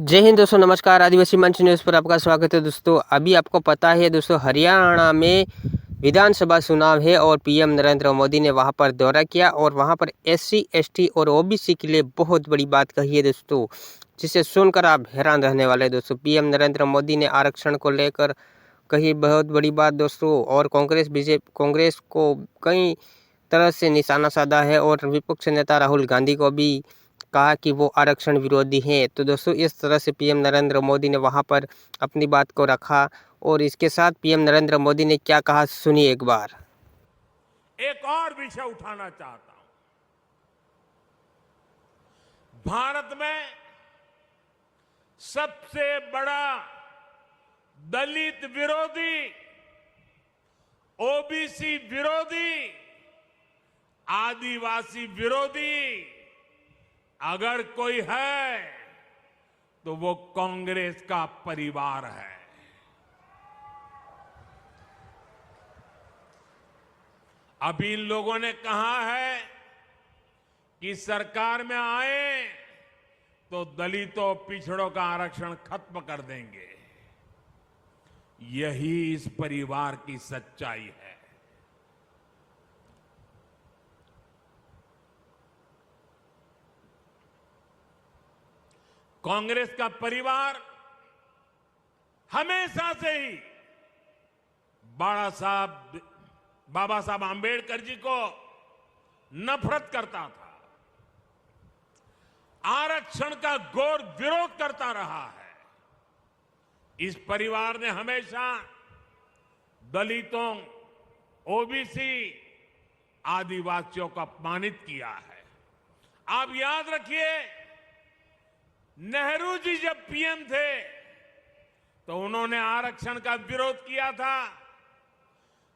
जय हिंद दोस्तों, नमस्कार। आदिवासी मंच न्यूज़ पर आपका स्वागत है दोस्तों। अभी आपको पता है दोस्तों, हरियाणा में विधानसभा चुनाव है और पीएम नरेंद्र मोदी ने वहां पर दौरा किया और वहां पर एससी, एसटी और ओबीसी के लिए बहुत बड़ी बात कही है दोस्तों, जिसे सुनकर आप हैरान रहने वाले हैं दोस्तों। पीएम नरेंद्र मोदी ने आरक्षण को लेकर कही बहुत बड़ी बात दोस्तों, और कांग्रेस को कई तरह से निशाना साधा है और विपक्ष नेता राहुल गांधी को भी कहा कि वो आरक्षण विरोधी हैं। तो दोस्तों, इस तरह से पीएम नरेंद्र मोदी ने वहां पर अपनी बात को रखा और इसके साथ पीएम नरेंद्र मोदी ने क्या कहा, सुनिए एक बार। एक और विषय उठाना चाहता हूं। भारत में सबसे बड़ा दलित विरोधी, ओबीसी विरोधी, आदिवासी विरोधी अगर कोई है तो वो कांग्रेस का परिवार है। अभी इन लोगों ने कहा है कि सरकार में आए तो दलितों, पिछड़ों का आरक्षण खत्म कर देंगे। यही इस परिवार की सच्चाई है। कांग्रेस का परिवार हमेशा से ही बाबा साहब आंबेडकर जी को नफरत करता था, आरक्षण का घोर विरोध करता रहा है। इस परिवार ने हमेशा दलितों, ओबीसी, आदिवासियों को अपमानित किया है। आप याद रखिए, नेहरू जी जब पीएम थे तो उन्होंने आरक्षण का विरोध किया था,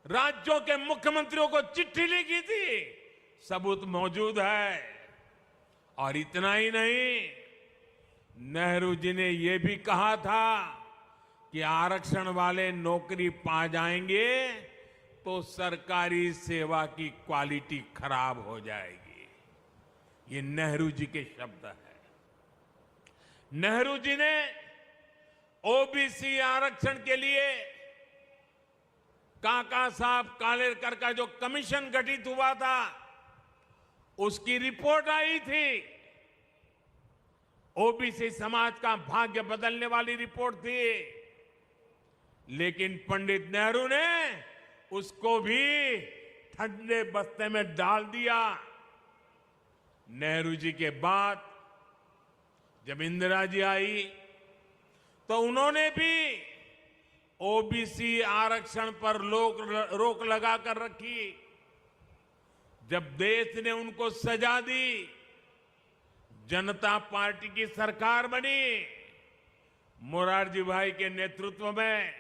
राज्यों के मुख्यमंत्रियों को चिट्ठी लिखी थी, सबूत मौजूद है। और इतना ही नहीं, नेहरू जी ने यह भी कहा था कि आरक्षण वाले नौकरी पा जाएंगे तो सरकारी सेवा की क्वालिटी खराब हो जाएगी। ये नेहरू जी के शब्द हैं। नेहरू जी ने ओबीसी आरक्षण के लिए काका साहब कालेलकर का जो कमीशन गठित हुआ था, उसकी रिपोर्ट आई थी। ओबीसी समाज का भाग्य बदलने वाली रिपोर्ट थी, लेकिन पंडित नेहरू ने उसको भी ठंडे बस्ते में डाल दिया। नेहरू जी के बाद जब इंदिरा जी आई तो उन्होंने भी ओबीसी आरक्षण पर रोक लगा कर रखी। जब देश ने उनको सजा दी, जनता पार्टी की सरकार बनी, मोरारजी भाई के नेतृत्व में,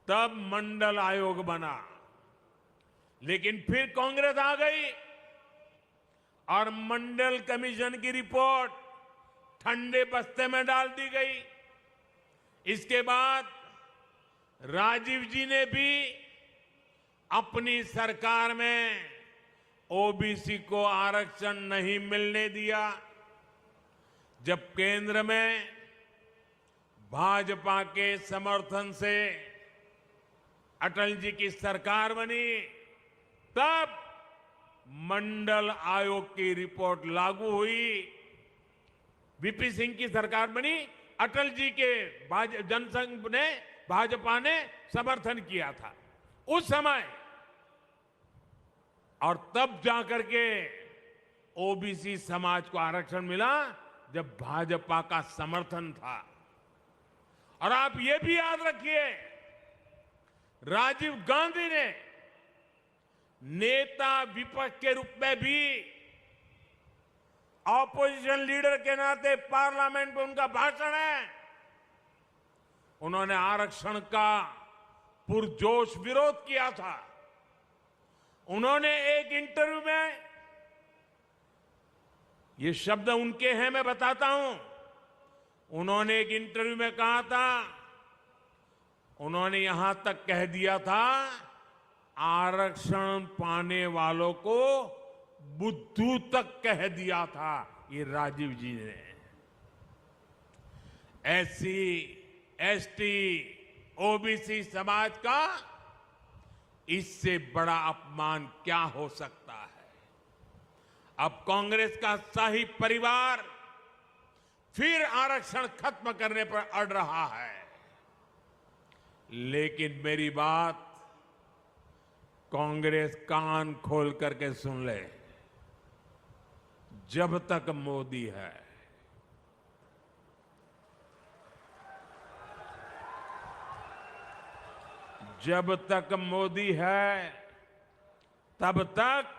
तब मंडल आयोग बना। लेकिन फिर कांग्रेस आ गई और मंडल कमीशन की रिपोर्ट ठंडे बस्ते में डाल दी गई। इसके बाद राजीव जी ने भी अपनी सरकार में ओबीसी को आरक्षण नहीं मिलने दिया। जब केंद्र में भाजपा के समर्थन से अटल जी की सरकार बनी, तब मंडल आयोग की रिपोर्ट लागू हुई। वीपी सिंह की सरकार बनी, अटल जी के जनसंघ ने, भाजपा ने समर्थन किया था उस समय, और तब जाकर के ओबीसी समाज को आरक्षण मिला जब भाजपा का समर्थन था। और आप ये भी याद रखिए, राजीव गांधी ने नेता विपक्ष के रूप में भी, ऑपोजिशन लीडर के नाते पार्लियामेंट में उनका भाषण है, उन्होंने आरक्षण का पुरजोश विरोध किया था। उन्होंने एक इंटरव्यू में, ये शब्द उनके हैं, मैं बताता हूं, उन्होंने एक इंटरव्यू में कहा था, उन्होंने यहां तक कह दिया था, आरक्षण पाने वालों को बुद्धू तक कह दिया था, ये राजीव जी ने। एससी, एसटी, ओबीसी समाज का इससे बड़ा अपमान क्या हो सकता है। अब कांग्रेस का शाही परिवार फिर आरक्षण खत्म करने पर अड़ रहा है। लेकिन मेरी बात कांग्रेस कान खोल करके सुन ले। जब तक मोदी है, जब तक मोदी है, तब तक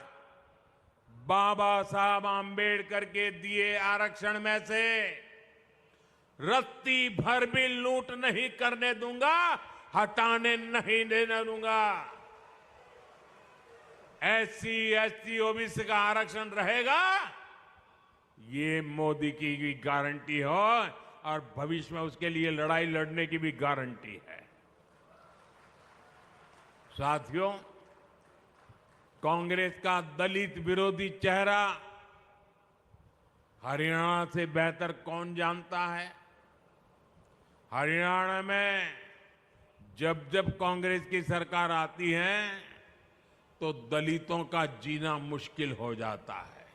बाबा साहब आंबेडकर के दिए आरक्षण में से रत्ती भर भी लूट नहीं करने दूंगा, हटाने नहीं देने दूंगा। एससी, एसटी, ओबीसी का आरक्षण रहेगा, ये मोदी की भी गारंटी हो और भविष्य में उसके लिए लड़ाई लड़ने की भी गारंटी है। साथियों, कांग्रेस का दलित विरोधी चेहरा हरियाणा से बेहतर कौन जानता है। हरियाणा में जब जब कांग्रेस की सरकार आती है तो दलितों का जीना मुश्किल हो जाता है।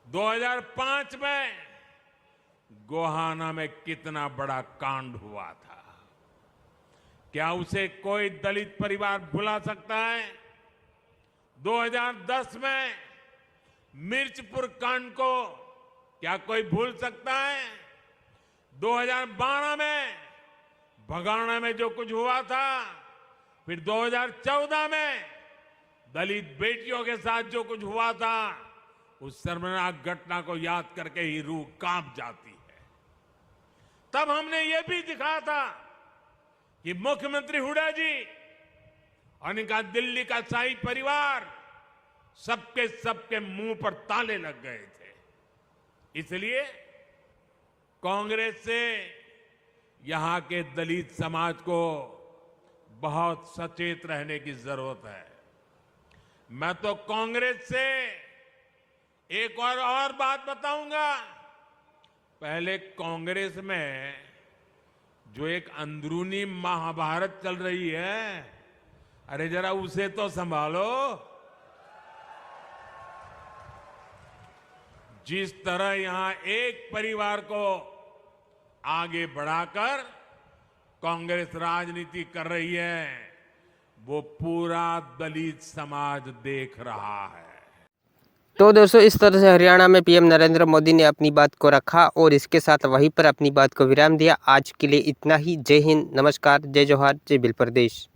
2005 में गोहाना में कितना बड़ा कांड हुआ था, क्या उसे कोई दलित परिवार भुला सकता है। 2010 में मिर्चपुर कांड को क्या कोई भूल सकता है। 2012 में भगाना में जो कुछ हुआ था, फिर 2014 में दलित बेटियों के साथ जो कुछ हुआ था, उस शर्मनाक घटना को याद करके ही रूह कांप जाती है। तब हमने ये भी दिखाया था कि मुख्यमंत्री हुड्डा जी और इनका दिल्ली का शाही परिवार सबके मुंह पर ताले लग गए थे। इसलिए कांग्रेस से यहां के दलित समाज को बहुत सचेत रहने की जरूरत है। मैं तो कांग्रेस से एक और बात बताऊंगा। पहले कांग्रेस में जो एक अंदरूनी महाभारत चल रही है, अरे जरा उसे तो संभालो। जिस तरह यहां एक परिवार को आगे बढ़ाकर कांग्रेस राजनीति कर रही है, वो पूरा दलित समाज देख रहा है। तो दोस्तों, इस तरह से हरियाणा में पीएम नरेंद्र मोदी ने अपनी बात को रखा और इसके साथ वहीं पर अपनी बात को विराम दिया। आज के लिए इतना ही। जय हिंद, नमस्कार, जय जोहार, जय भील प्रदेश।